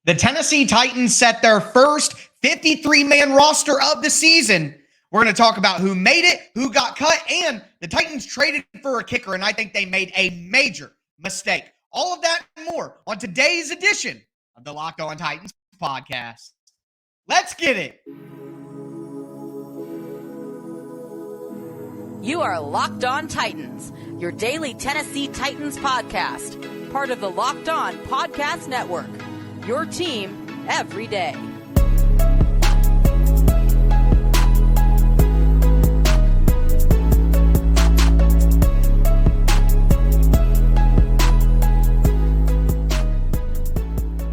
The Tennessee Titans set their first 53-man roster of the season. We're going to talk about who made it, who got cut, and the Titans traded for a kicker, and I think they made a major mistake. All of that and more on today's edition of the Locked On Titans podcast. Let's get it. You are Locked On Titans, your daily Tennessee Titans podcast, part of the Locked On Podcast Network. Your team every day.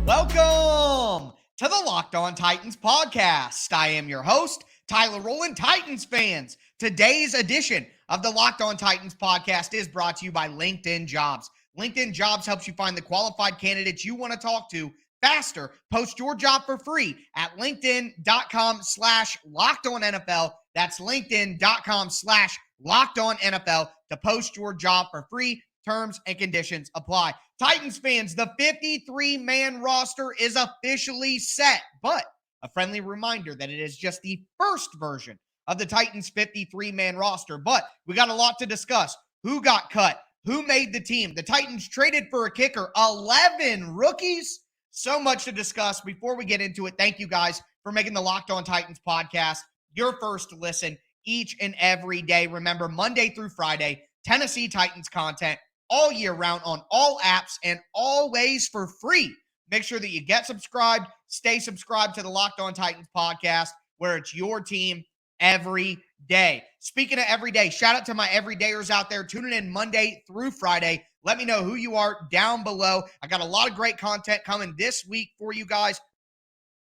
Welcome to the Locked On Titans podcast. I am your host, Tyler Rowland. Titans fans, today's edition of the Locked On Titans podcast is brought to you by LinkedIn Jobs. LinkedIn Jobs helps you find the qualified candidates you want to talk to faster. Post your job for free at linkedin.com/LockedOnNFL. That's linkedin.com/LockedOnNFL to post your job for free. Terms and conditions apply. Titans fans, the 53-man roster is officially set, but a friendly reminder that it is just the first version of the Titans 53-man roster. But we got a lot to discuss. Who got cut? Who made the team? The Titans traded for a kicker. 11 rookies. So much to discuss. Before we get into it, thank you guys for making the Locked On Titans podcast your first listen each and every day. Remember, Monday through Friday, Tennessee Titans content all year round on all apps and always for free. Make sure that you get subscribed, stay subscribed to the Locked On Titans podcast, where it's your team every day. Speaking of every day, shout out to my everydayers out there tuning in Monday through Friday. Let me know who you are down below. I got a lot of great content coming this week for you guys.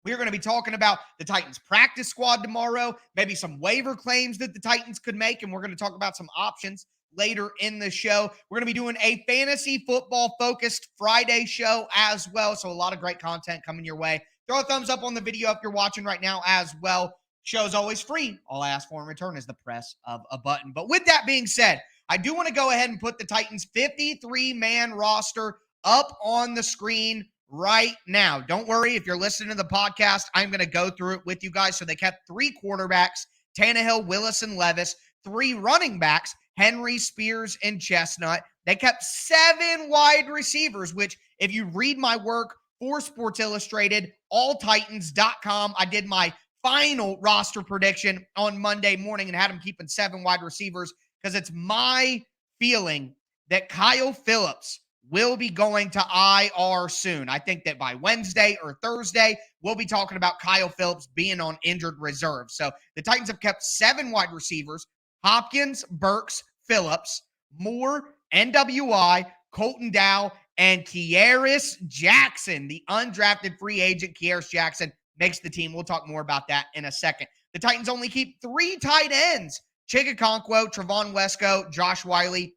We're going to be talking about the Titans practice squad tomorrow, maybe some waiver claims that the Titans could make, and we're going to talk about some options later in the show. We're going to be doing a fantasy football focused Friday show as well. So a lot of great content coming your way. Throw a thumbs up on the video if you're watching right now as well. Show's always free. All I ask for in return is the press of a button. But with that being said, I do want to go ahead and put the Titans 53-man roster up on the screen right now. Don't worry, if you're listening to the podcast, I'm going to go through it with you guys. So they kept 3 quarterbacks, Tannehill, Willis, and Levis, 3 running backs, Henry, Spears, and Chestnut. They kept 7 wide receivers, which if you read my work for Sports Illustrated, alltitans.com, I did my final roster prediction on Monday morning and had them keeping 7 wide receivers because it's my feeling that Tyre Philips will be going to IR soon. I think that by Wednesday or Thursday, we'll be talking about Tyre Philips being on injured reserve. So the Titans have kept 7 wide receivers: Hopkins, Burks, Phillips, Moore, NWI, Colton Dow, and Kearis Jackson. The undrafted free agent Kearis Jackson makes the team. We'll talk more about that in a second. The Titans only keep 3 tight ends: Chigakonkwo, Trevon Wesco, Josh Wiley.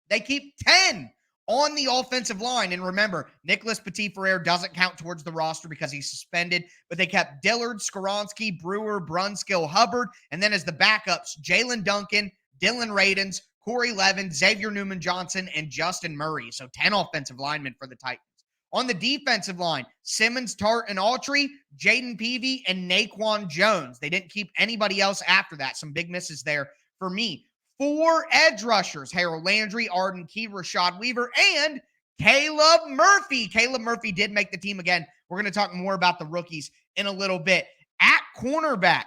They keep 10 on the offensive line. And remember, Nicholas Petit-Frere doesn't count towards the roster because he's suspended, but they kept Dillard, Skoronski, Brewer, Brunskill, Hubbard, and then as the backups, Jalen Duncan, Dylan Radins, Corey Levin, Xavier Newman-Johnson, and Justin Murray. So 10 offensive linemen for the Titans. On the defensive line, Simmons, Tart, and Autry, Jaden Peavy, and Naquan Jones. They didn't keep anybody else after that. Some big misses there for me. 4 edge rushers: Harold Landry, Arden Key, Rashad Weaver, and Caleb Murphy. Caleb Murphy did make the team again. We're going to talk more about the rookies in a little bit. At cornerback,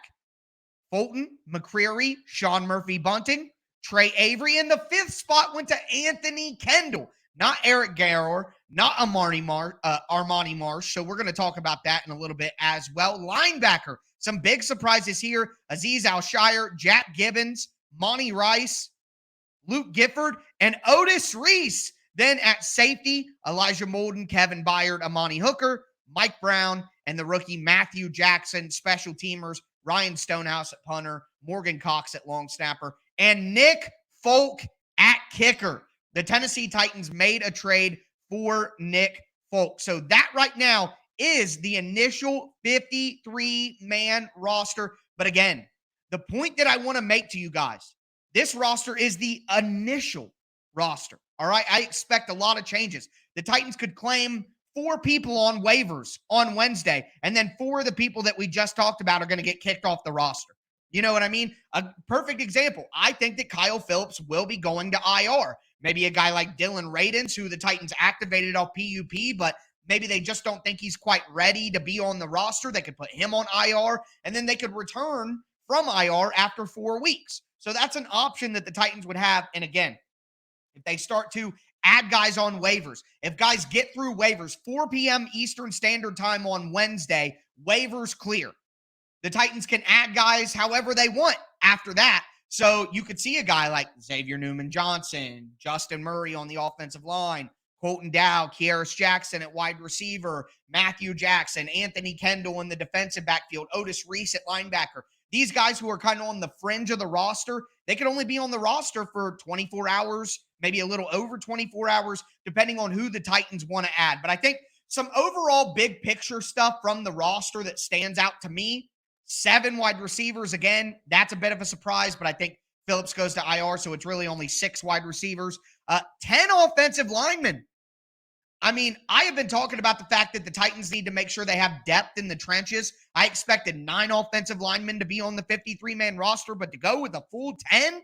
Fulton, McCreary, Sean Murphy-Bunting, Trey Avery, and the 5th spot went to Anthony Kendall. Not Eric Garror, not Armani Marsh. So we're going to talk about that in a little bit as well. Linebacker, some big surprises here: Azeez Al-Shire, Jack Gibbons, Monty Rice, Luke Gifford, and Otis Reese. Then at safety, Elijah Molden, Kevin Byard, Amani Hooker, Mike Brown, and the rookie Matthew Jackson. Special teamers, Ryan Stonehouse at punter, Morgan Cox at long snapper, and Nick Folk at kicker. The Tennessee Titans made a trade for Nick Folk. So that right now is the initial 53-man roster. But again, the point that I want to make to you guys, this roster is the initial roster. All right. I expect a lot of changes. The Titans could claim 4 people on waivers on Wednesday, and then 4 of the people that we just talked about are going to get kicked off the roster. You know what I mean? A perfect example. I think that Tyre Philips will be going to IR. Maybe a guy like Dylan Radins, who the Titans activated off PUP, but maybe they just don't think he's quite ready to be on the roster. They could put him on IR, and then they could return from IR after 4 weeks. So that's an option that the Titans would have. And again, if they start to add guys on waivers, if guys get through waivers, 4 p.m. Eastern Standard Time on Wednesday, waivers clear. The Titans can add guys however they want after that. So you could see a guy like Xavier Newman-Johnson, Justin Murray on the offensive line, Colton Dow, Kearis Jackson at wide receiver, Matthew Jackson, Anthony Kendall in the defensive backfield, Otis Reese at linebacker. These guys who are kind of on the fringe of the roster, they can only be on the roster for 24 hours, maybe a little over 24 hours, depending on who the Titans want to add. But I think some overall big picture stuff from the roster that stands out to me, 7 wide receivers. Again, that's a bit of a surprise, but I think Phillips goes to IR, so it's really only 6 wide receivers. 10 offensive linemen. I mean, I have been talking about the fact that the Titans need to make sure they have depth in the trenches. I expected 9 offensive linemen to be on the 53-man roster, but to go with a full 10,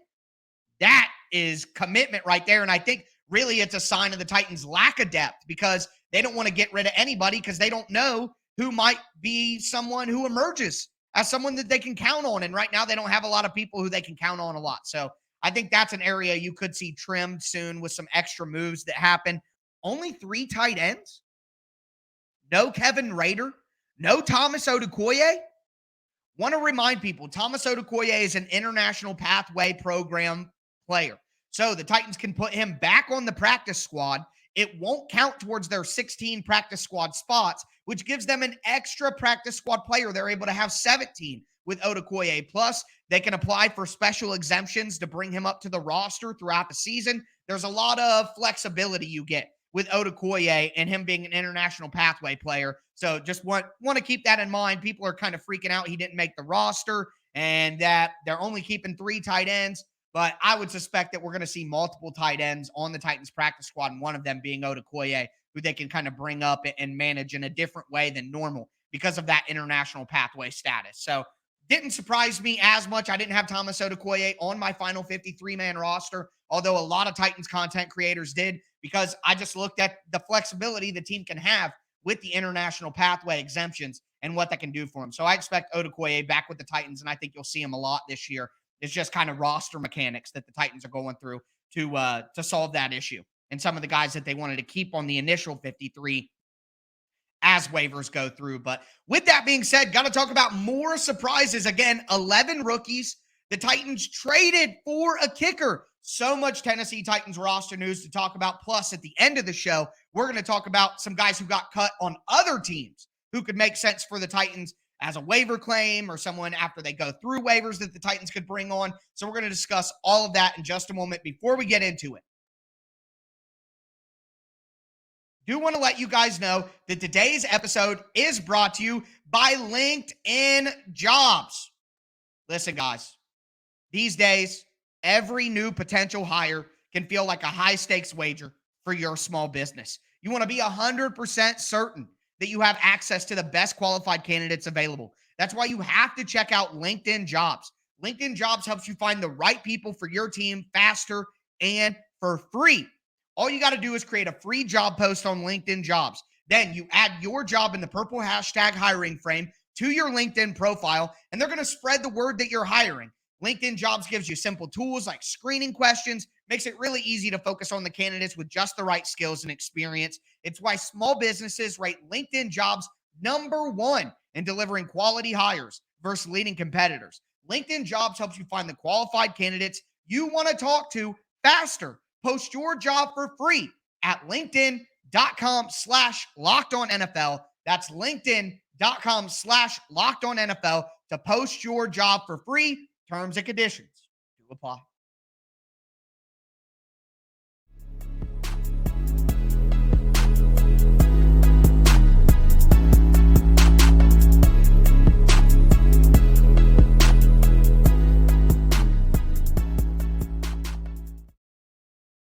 that is commitment right there. And I think really it's a sign of the Titans' lack of depth because they don't want to get rid of anybody because they don't know who might be someone who emerges as someone that they can count on. And right now they don't have a lot of people who they can count on a lot. So I think that's an area you could see trimmed soon with some extra moves that happen. Only 3 tight ends. No Kevin Rader. No Thomas Odukoye. Want to remind people, Thomas Odukoye is an international pathway program player. So the Titans can put him back on the practice squad. It won't count towards their 16 practice squad spots, which gives them an extra practice squad player. They're able to have 17 with Odukoye. Plus, they can apply for special exemptions to bring him up to the roster throughout the season. There's a lot of flexibility you get with Odukoye and him being an international pathway player. So just want to keep that in mind. People are kind of freaking out he didn't make the roster and that they're only keeping 3 tight ends. But I would suspect that we're going to see multiple tight ends on the Titans practice squad, and one of them being Odukoye, who they can kind of bring up and manage in a different way than normal because of that international pathway status. So didn't surprise me as much. I didn't have Thomas Odukoye on my final 53-man roster, although a lot of Titans content creators did, because I just looked at the flexibility the team can have with the international pathway exemptions and what that can do for them. So I expect Odukoye back with the Titans, and I think you'll see him a lot this year. It's just kind of roster mechanics that the Titans are going through to solve that issue. And some of the guys that they wanted to keep on the initial 53 as waivers go through. But with that being said, got to talk about more surprises. Again, 11 rookies. The Titans traded for a kicker. So much Tennessee Titans roster news to talk about. Plus, at the end of the show, we're going to talk about some guys who got cut on other teams who could make sense for the Titans as a waiver claim or someone after they go through waivers that the Titans could bring on. So we're going to discuss all of that in just a moment. Before we get into it, do want to let you guys know that today's episode is brought to you by LinkedIn Jobs. Listen, guys, these days, every new potential hire can feel like a high-stakes wager for your small business. You want to be 100% certain that you have access to the best qualified candidates available. That's why you have to check out LinkedIn Jobs. LinkedIn Jobs helps you find the right people for your team faster and for free. All you got to do is create a free job post on LinkedIn Jobs. Then you add your job in the purple hashtag hiring frame to your LinkedIn profile, and they're going to spread the word that you're hiring. LinkedIn Jobs gives you simple tools like screening questions, makes it really easy to focus on the candidates with just the right skills and experience. It's why small businesses rate LinkedIn Jobs #1 in delivering quality hires versus leading competitors. LinkedIn Jobs helps you find the qualified candidates you want to talk to faster. Post your job for free at linkedin.com/lockedonnfl. That's linkedin.com/lockedonnfl to post your job for free. Terms and conditions do apply.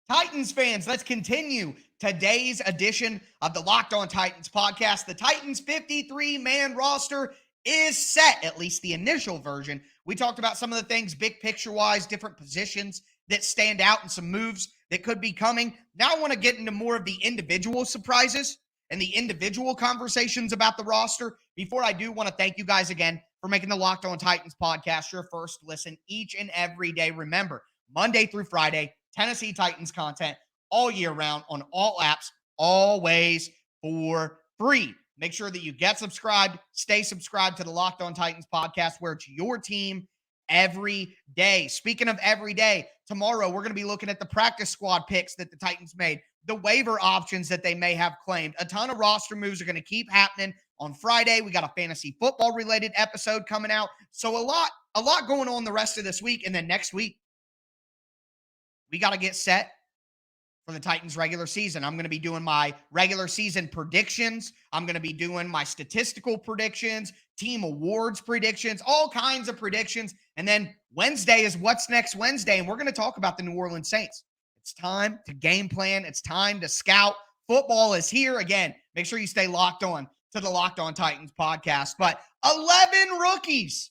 Titans fans, let's continue today's edition of the Locked On Titans podcast. The Titans 53-man roster is set, at least the initial version. We talked about some of the things big picture-wise, different positions that stand out and some moves that could be coming. Now I want to get into more of the individual surprises and the individual conversations about the roster. Before I do, want to thank you guys again for making the Locked On Titans podcast your first listen each and every day. Remember, Monday through Friday, Tennessee Titans content all year round on all apps, always for free. Make sure that you get subscribed, stay subscribed to the Locked On Titans podcast, where it's your team every day. Speaking of every day, tomorrow we're going to be looking at the practice squad picks that the Titans made, the waiver options that they may have claimed. A ton of roster moves are going to keep happening. On Friday, we got a fantasy football related episode coming out. So a lot going on the rest of this week. And then next week, we got to get set for the Titans regular season. I'm going to be doing my regular season predictions. I'm going to be doing my statistical predictions, team awards predictions, all kinds of predictions. And then Wednesday is What's Next Wednesday, and we're going to talk about the New Orleans Saints. It's time to game plan. It's time to scout. Football is here. Again, make sure you stay locked on to the Locked On Titans podcast. But 11 rookies,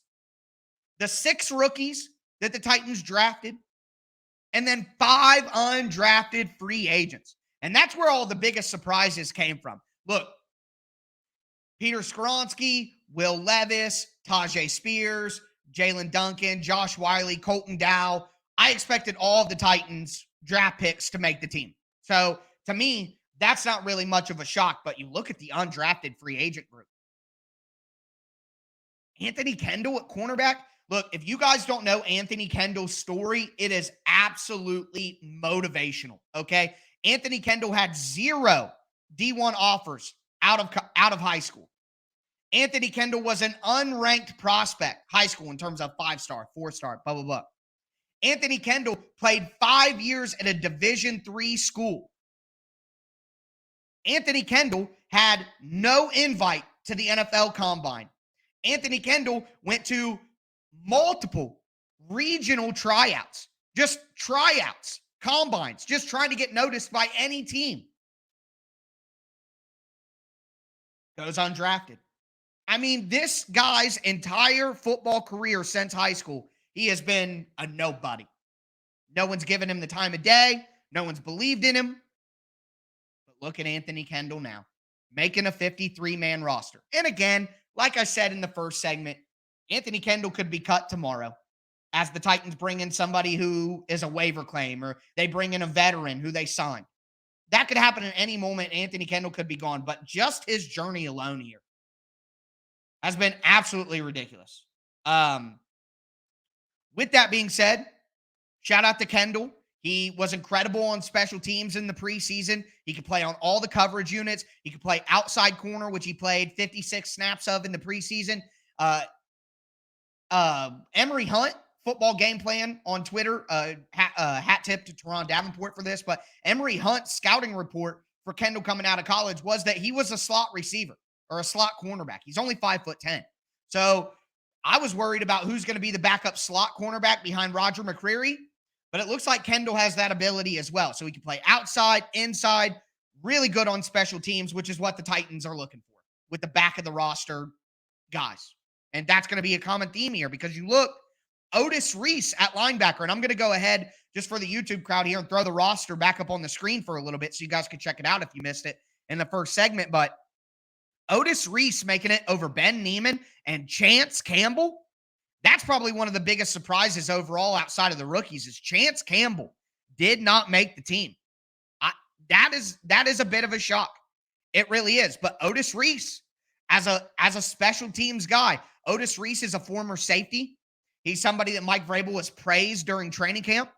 the 6 rookies that the Titans drafted, and then 5 undrafted free agents. And that's where all the biggest surprises came from. Look, Peter Skoronski, Will Levis, Tajay Spears, Jalen Duncan, Josh Wiley, Colton Dow. I expected all of the Titans draft picks to make the team. So to me, that's not really much of a shock, but you look at the undrafted free agent group. Anthony Kendall at cornerback. Look, if you guys don't know Anthony Kendall's story, it is absolutely motivational, okay? Anthony Kendall had 0 D1 offers out of high school. Anthony Kendall was an unranked prospect, high school, in terms of 5-star, 4-star, blah, blah, blah. Anthony Kendall played 5 years at a Division III school. Anthony Kendall had no invite to the NFL Combine. Anthony Kendall went to multiple regional tryouts, combines, just trying to get noticed by any team. Goes undrafted. I mean, this guy's entire football career since high school, he has been a nobody. No one's given him the time of day. No one's believed in him. But look at Anthony Kendall now, making a 53-man roster. And again, like I said in the first segment, Anthony Kendall could be cut tomorrow as the Titans bring in somebody who is a waiver claim, or they bring in a veteran who they signed. That could happen at any moment. Anthony Kendall could be gone, but just his journey alone here has been absolutely ridiculous. With that being said, shout out to Kendall. He was incredible on special teams in the preseason. He could play on all the coverage units. He could play outside corner, which he played 56 snaps of in the preseason. Emory Hunt, football game plan on Twitter, hat tip to Teron Davenport for this, but Emory Hunt's scouting report for Kendall coming out of college was that he was a slot receiver or a slot cornerback. He's only 5'10". So I was worried about who's going to be the backup slot cornerback behind Roger McCreary, but it looks like Kendall has that ability as well. So he can play outside, inside, really good on special teams, which is what the Titans are looking for with the back of the roster guys. And that's going to be a common theme here, because you look, Otis Reese at linebacker, and I'm going to go ahead just for the YouTube crowd here and throw the roster back up on the screen for a little bit so you guys can check it out if you missed it in the first segment. But Otis Reese making it over Ben Neiman and Chance Campbell. That's probably one of the biggest surprises overall outside of the rookies, is Chance Campbell did not make the team. That is a bit of a shock. It really is. But Otis Reese, as a special teams guy, Otis Reese is a former safety. He's somebody that Mike Vrabel has praised during training camp.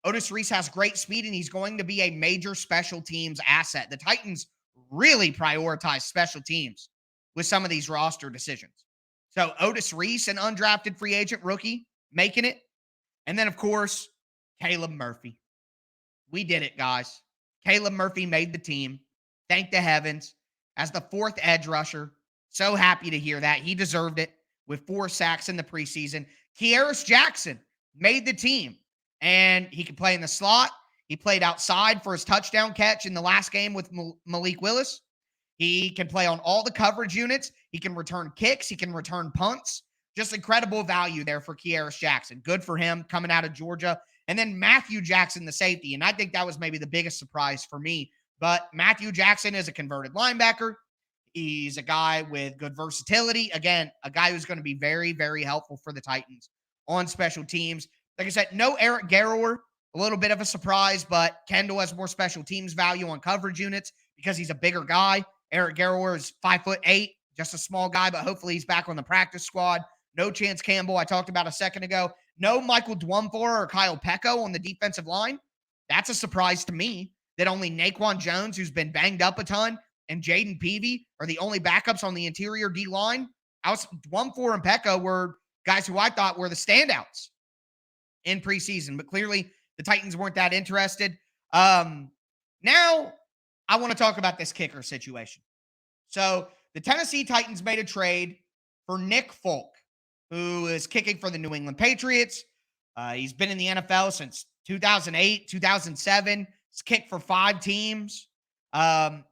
Otis Reese has great speed, and he's going to be a major special teams asset. The Titans really prioritize special teams with some of these roster decisions. So Otis Reese, an undrafted free agent rookie, making it. And then, of course, Caleb Murphy. We did it, guys. Caleb Murphy made the team. Thank the heavens. As the 4th edge rusher. So happy to hear that. He deserved it with 4 sacks in the preseason. Kearis Jackson made the team, and he can play in the slot. He played outside for his touchdown catch in the last game with Malik Willis. He can play on all the coverage units. He can return kicks. He can return punts. Just incredible value there for Kearis Jackson. Good for him coming out of Georgia. And then Matthew Jackson, the safety. And I think that was maybe the biggest surprise for me. But Matthew Jackson is a converted linebacker. He's a guy with good versatility. Again, a guy who's going to be very, very helpful for the Titans on special teams. Like I said, no Eric Garrower. A little bit of a surprise, but Kendall has more special teams value on coverage units because he's a bigger guy. Eric Garrower is 5'8", just a small guy, but hopefully he's back on the practice squad. No Chance Campbell, I talked about a second ago. No Michael Dwumfor or Kyle Pecco on the defensive line. That's a surprise to me that only Naquan Jones, who's been banged up a ton, and Jaden Peavy are the only backups on the interior D-line. Dwumfor and Pecco were guys who I thought were the standouts in preseason, but clearly the Titans weren't that interested. Now I want to talk about this kicker situation. So the Tennessee Titans made a trade for Nick Folk, who is kicking for the New England Patriots. He's been in the NFL since 2008, 2007. He's kicked for 5 teams.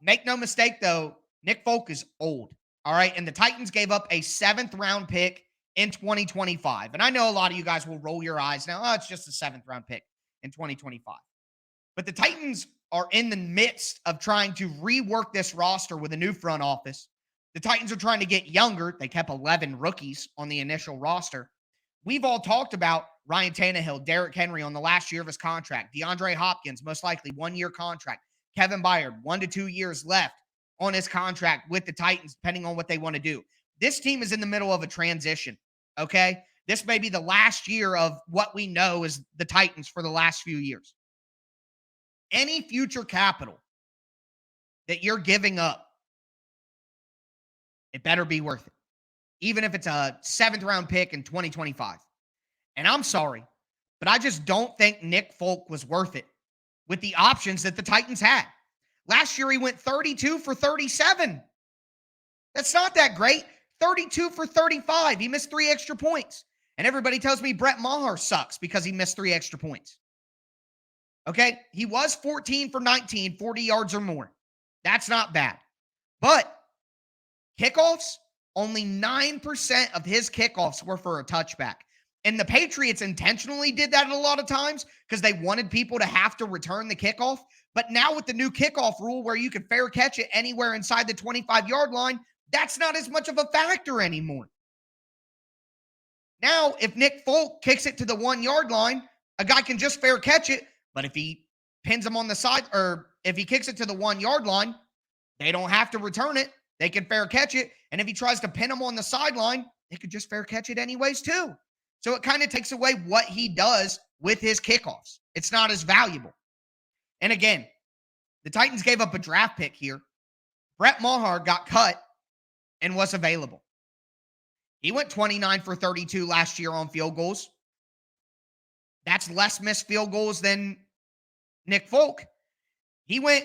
Make no mistake, though, Nick Folk is old. All right. And the Titans gave up a 7th round pick in 2025. And I know a lot of you guys will roll your eyes now. Oh, it's just a 7th round pick in 2025. But the Titans are in the midst of trying to rework this roster with a new front office. The Titans are trying to get younger. They kept 11 rookies on the initial roster. We've all talked about Ryan Tannehill, Derrick Henry on the last year of his contract, DeAndre Hopkins, most likely 1-year contract, Kevin Byard, 1 to 2 years left on his contract with the Titans, depending on what they want to do. This team is in the middle of a transition, okay? This may be the last year of what we know as the Titans for the last few years. Any future capital that you're giving up, it better be worth it, even if it's a 7th round pick in 2025. And I'm sorry, but I just don't think Nick Folk was worth it with the options that the Titans had. Last year, he went 32 for 37. That's not that great. 32 for 35. He missed 3 extra points. And everybody tells me Brett Maher sucks because he missed 3 extra points. Okay? He was 14 for 19, 40 yards or more. That's not bad. But kickoffs, only 9% of his kickoffs were for a touchback. And the Patriots intentionally did that a lot of times because they wanted people to have to return the kickoff. But now with the new kickoff rule where you can fair catch it anywhere inside the 25-yard line, that's not as much of a factor anymore. Now, if Nick Folk kicks it to the 1-yard line, a guy can just fair catch it. But if he pins him on the side, or if he kicks it to the 1-yard line, they don't have to return it. They can fair catch it. And if he tries to pin him on the sideline, they could just fair catch it anyways too. So it kind of takes away what he does with his kickoffs. It's not as valuable. And again, the Titans gave up a draft pick here. Brett Maher got cut and was available. He went 29 for 32 last year on field goals. That's less missed field goals than Nick Folk. He went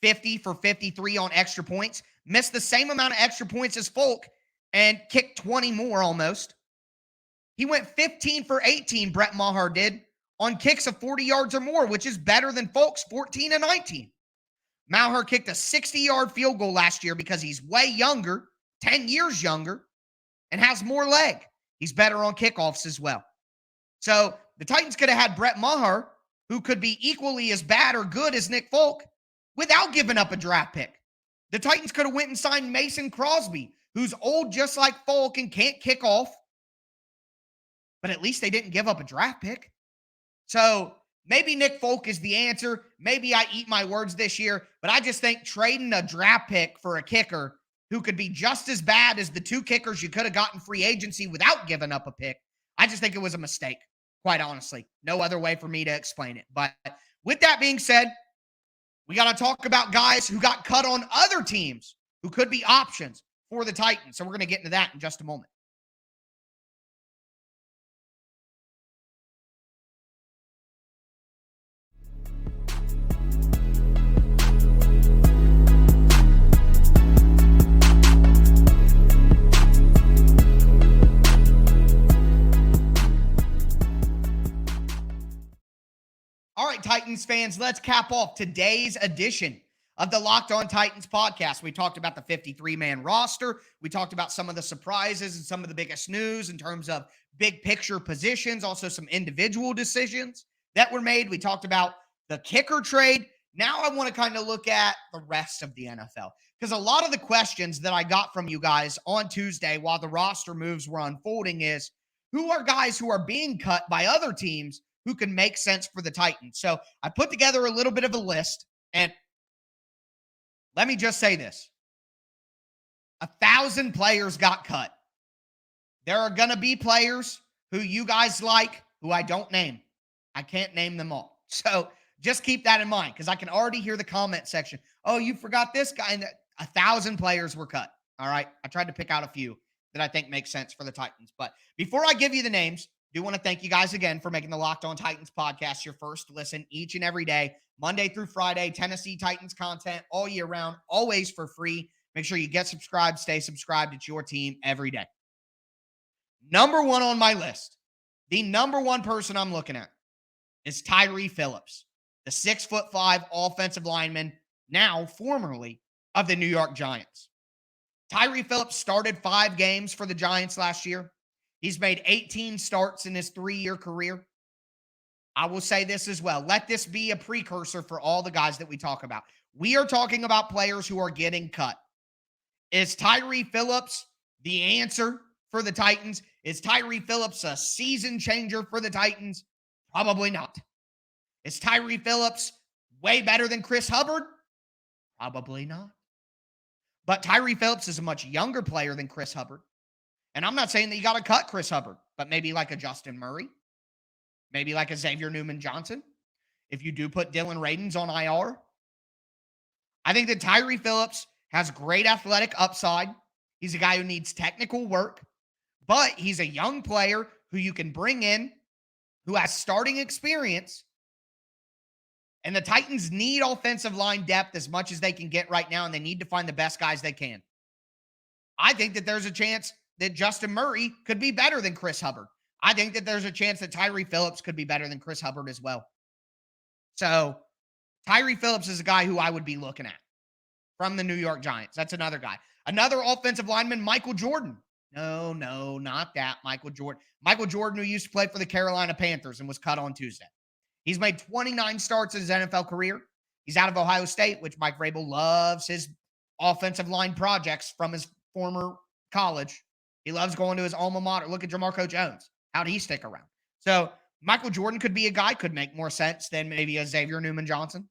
50 for 53 on extra points, missed the same amount of extra points as Folk, and kicked 20 more almost. He went 15 for 18, Brett Maher did, on kicks of 40 yards or more, which is better than Folk's 14 and 19. Maher kicked a 60-yard field goal last year because he's way younger, 10 years younger, and has more leg. He's better on kickoffs as well. So the Titans could have had Brett Maher, who could be equally as bad or good as Nick Folk, without giving up a draft pick. The Titans could have went and signed Mason Crosby, who's old just like Folk and can't kick off. But at least they didn't give up a draft pick. So maybe Nick Folk is the answer. Maybe I eat my words this year. But I just think trading a draft pick for a kicker who could be just as bad as the 2 kickers you could have gotten free agency without giving up a pick, I just think it was a mistake, quite honestly. No other way for me to explain it. But with that being said, we got to talk about guys who got cut on other teams who could be options for the Titans. So we're going to get into that in just a moment. All right, Titans Titans fans, let's cap off today's edition of the Locked On Titans podcast. We talked about the 53-man roster. We talked about some of the surprises and some of the biggest news in terms of big picture positions, also some individual decisions that were made. We talked about the kicker trade. Now I want to kind of look at the rest of the NFL, because a lot of the questions that I got from you guys on Tuesday while the roster moves were unfolding is, who are guys who are being cut by other teams who can make sense for the Titans? So I put together a little bit of a list, and let me just say this. 1,000 players got cut. There are going to be players who you guys like who I don't name. I can't name them all. So just keep that in mind, because I can already hear the comment section. Oh, you forgot this guy. And 1,000 players were cut. All right. I tried to pick out a few that I think make sense for the Titans. But before I give you the names, I do want to thank you guys again for making the Locked On Titans podcast your first listen each and every day, Monday through Friday. Tennessee Titans content all year round, always for free. Make sure you get subscribed, stay subscribed. It's your team every day. Number one on my list, the number one person I'm looking at is Tyre Philips, the 6'5" offensive lineman, now formerly of the New York Giants. Tyre Philips started 5 games for the Giants last year. He's made 18 starts in his 3-year career. I will say this as well. Let this be a precursor for all the guys that we talk about. We are talking about players who are getting cut. Is Tyre Philips the answer for the Titans? Is Tyre Philips a season changer for the Titans? Probably not. Is Tyre Philips way better than Chris Hubbard? Probably not. But Tyre Philips is a much younger player than Chris Hubbard. And I'm not saying that you got to cut Chris Hubbard, but maybe like a Justin Murray, maybe like a Xavier Newman-Johnson. If you do put Dylan Radins on IR, I think that Tyre Philips has great athletic upside. He's a guy who needs technical work, but he's a young player who you can bring in, who has starting experience. And the Titans need offensive line depth as much as they can get right now, and they need to find the best guys they can. I think that there's a chance that Justin Murray could be better than Chris Hubbard. I think that there's a chance that Tyre Philips could be better than Chris Hubbard as well. So Tyre Philips is a guy who I would be looking at from the New York Giants. That's another guy. Another offensive lineman, Michael Jordan. No, not that Michael Jordan. Michael Jordan, who used to play for the Carolina Panthers and was cut on Tuesday. He's made 29 starts in his NFL career. He's out of Ohio State, which Mike Vrabel loves his offensive line projects from his former college. He loves going to his alma mater. Look at Jamarco Jones. How'd he stick around? So Michael Jordan could be a guy, could make more sense than maybe a Xavier Newman-Johnson.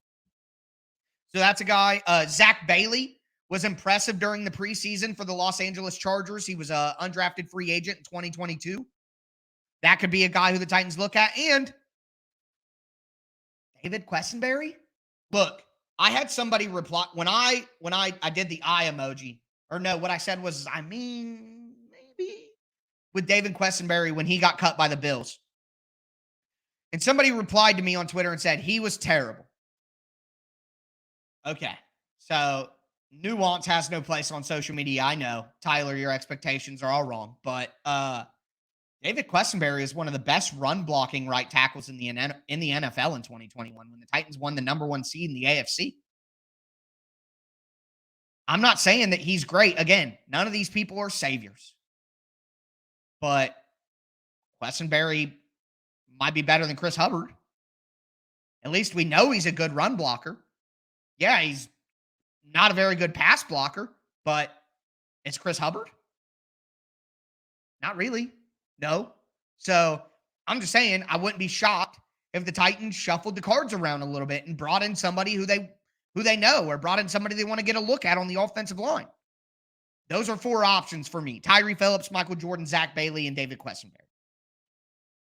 So that's a guy. Zach Bailey was impressive during the preseason for the Los Angeles Chargers. He was an undrafted free agent in 2022. That could be a guy who the Titans look at. And David Quessenberry. Look, I had somebody reply when I did the eye emoji, or no, what I said was, maybe with David Quessenberry when he got cut by the Bills. And somebody replied to me on Twitter and said he was terrible. Okay, so nuance has no place on social media. I know, Tyler, your expectations are all wrong, but David Quessenberry is one of the best run blocking right tackles in the NFL in 2021 when the Titans won the number 1 seed in the AFC. I'm not saying that he's great. Again, none of these people are saviors. But Quessenberry might be better than Chris Hubbard. At least we know he's a good run blocker. Yeah, he's not a very good pass blocker, but it's Chris Hubbard? Not really. No. So I'm just saying I wouldn't be shocked if the Titans shuffled the cards around a little bit and brought in somebody who they know, or brought in somebody they want to get a look at on the offensive line. Those are 4 options for me. Tyre Philips, Michael Jordan, Zach Bailey, and David Quessenberry.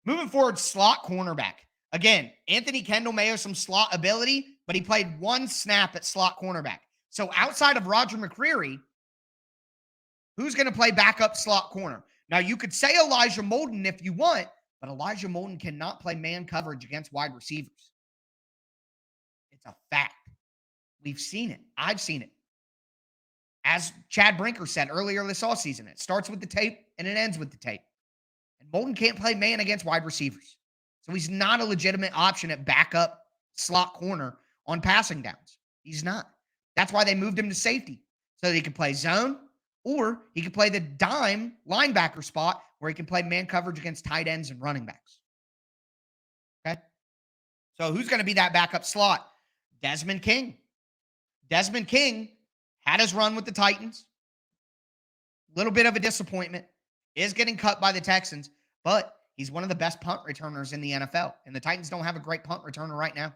Moving forward, slot cornerback. Again, Anthony Kendall may have some slot ability, but he played 1 snap at slot cornerback. So outside of Roger McCreary, who's going to play backup slot corner? Now, you could say Elijah Molden if you want, but Elijah Molden cannot play man coverage against wide receivers. It's a fact. We've seen it. I've seen it. As Chad Brinker said earlier this offseason, it starts with the tape and it ends with the tape. And Molden can't play man against wide receivers. So he's not a legitimate option at backup slot corner on passing downs. He's not. That's why they moved him to safety, so that he could play zone, or he could play the dime linebacker spot where he can play man coverage against tight ends and running backs. Okay? So who's going to be that backup slot? Desmond King. Desmond King had his run with the Titans. Little bit of a disappointment. Is getting cut by the Texans, but he's one of the best punt returners in the NFL, and the Titans don't have a great punt returner right now.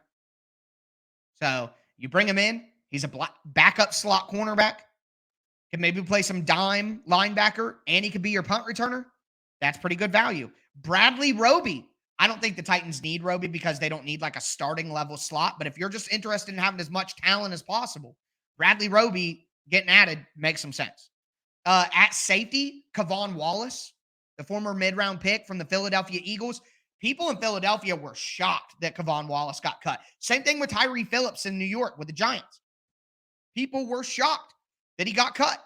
So you bring him in. He's a backup slot cornerback. Can maybe play some dime linebacker, and he could be your punt returner. That's pretty good value. Bradley Roby. I don't think the Titans need Roby because they don't need like a starting level slot. But if you're just interested in having as much talent as possible, Bradley Roby getting added makes some sense. At safety, Kavon Wallace, the former mid-round pick from the Philadelphia Eagles. People in Philadelphia were shocked that Kavon Wallace got cut. Same thing with Tyre Philips in New York with the Giants. People were shocked that he got cut.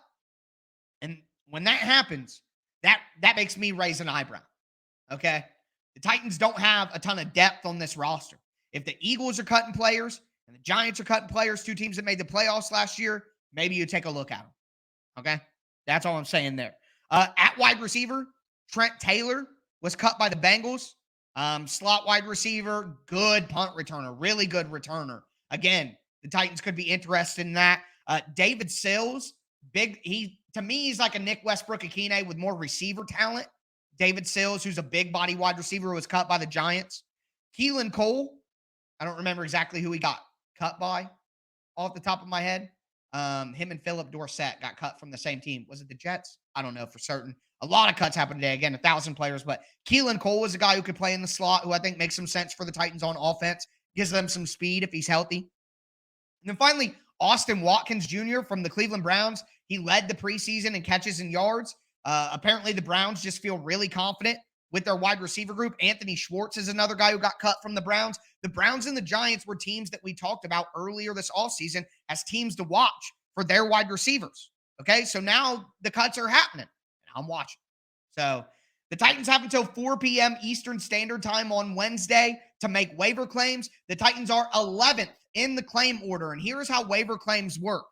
And when that happens, that makes me raise an eyebrow. Okay? The Titans don't have a ton of depth on this roster. If the Eagles are cutting players and the Giants are cutting players, two teams that made the playoffs last year, maybe you take a look at them. Okay? That's all I'm saying there. At wide receiver, Trent Taylor was cut by the Bengals. Slot wide receiver, good punt returner, really good returner. Again, the Titans could be interested in that. David Sills, to me, he's like a Nick Westbrook-Akine with more receiver talent. David Sills, who's a big body wide receiver, was cut by the Giants. Keelan Cole, I don't remember exactly who he got cut by off the top of my head. Him and Philip Dorsett got cut from the same team. Was it the Jets? I don't know for certain. A lot of cuts happened today. Again, 1,000 players, but Keelan Cole was a guy who could play in the slot, who I think makes some sense for the Titans on offense, gives them some speed if he's healthy. And then finally, Austin Watkins Jr. from the Cleveland Browns. He led the preseason in catches and yards. Apparently, the Browns just feel really confident with their wide receiver group. Anthony Schwartz is another guy who got cut from the Browns. The Browns and the Giants were teams that we talked about earlier this offseason as teams to watch for their wide receivers. Okay, so now the cuts are happening, and I'm watching. So the Titans have until 4 p.m. Eastern Standard Time on Wednesday to make waiver claims. The Titans are 11th in the claim order, and here's how waiver claims work.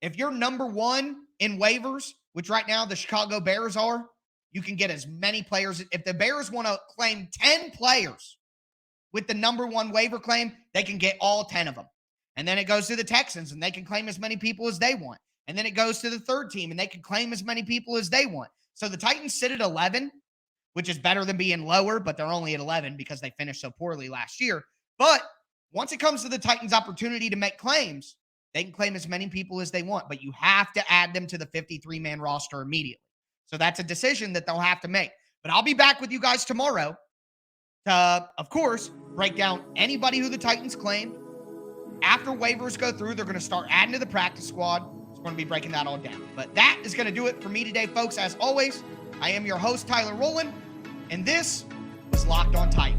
If you're number one in waivers, which right now the Chicago Bears are, you can get as many players. If the Bears want to claim 10 players with the number one waiver claim, they can get all 10 of them. And then it goes to the Texans, and they can claim as many people as they want. And then it goes to the third team, and they can claim as many people as they want. So the Titans sit at 11, which is better than being lower, but they're only at 11 because they finished so poorly last year. But once it comes to the Titans' opportunity to make claims, they can claim as many people as they want, but you have to add them to the 53-man roster immediately. So that's a decision that they'll have to make. But I'll be back with you guys tomorrow to, of course, break down anybody who the Titans claim. After waivers go through, they're going to start adding to the practice squad. It's going to be breaking that all down. But that is going to do it for me today, folks. As always, I am your host, Tyler Rowland, and this was Locked On Titans.